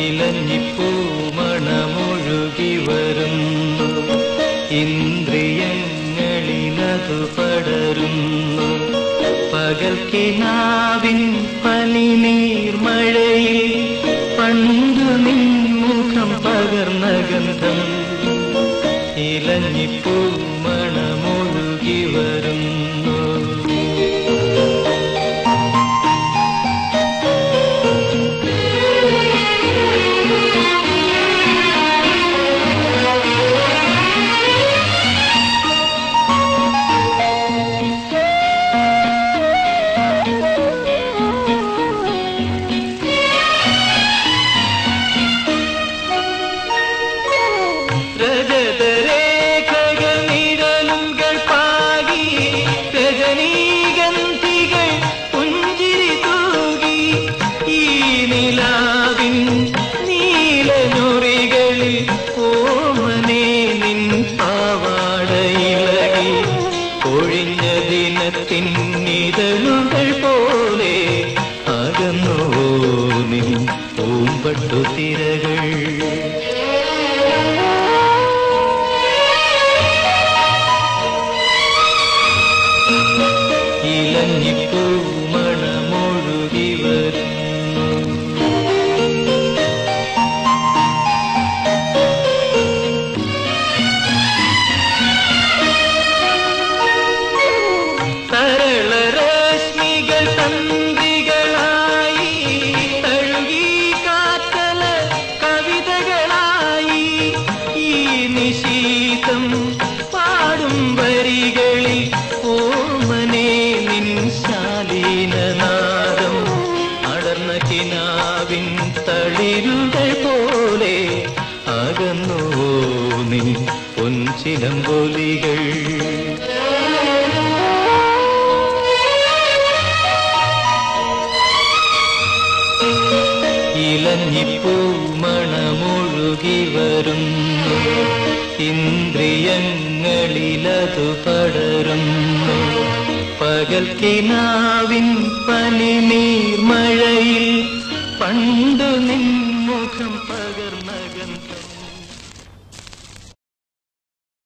ഇലഞ്ഞിപ്പൂ മണമൊഴുകി വരുന്നു, ഇന്ദ്രിയങ്ങളിലതു പടരുന്നു. പകൽ കിനാവിൻ പനിനീർമഴയിൽ പണ്ടു നിൻമുഖം പകർന്ന ഗന്ധം. ഇലഞ്ഞിപ്പൂ മണമൊഴുകി വരുന്നു. ഒഴിഞ്ഞ ദിനത്തിന്നിതളുകൾ പോലെ അകന്നു നിൻ പൂമ്പട്ടു തിരകൾ. ഇലഞ്ഞിപ്പൂ മണമൊഴുകി വരുന്നു. തരളരശ്മികൾ തന്ത്രികളായി തഴുകി കാറ്റല കവിതകളായി ഈ നിശീതം പാടും വരികളിൽ ഓമനേ നിൻ ശാലീനനാദം. അടർന്ന കിനാവിൻ തളിരുകൾ പോലെ അകന്നു നിൻ പൊൻചിലമ്പൊലികൾ. ഇലഞ്ഞിപ്പൂ മണമൊഴുകി വരുന്നു, ഇന്ദ്രിയങ്ങളിലതു പടരുന്നു. പകൽ കിനാവിൻ പനിനീർമഴയിൽ പണ്ടു നിൻമുഖം പകർന്ന ഗന്ധം.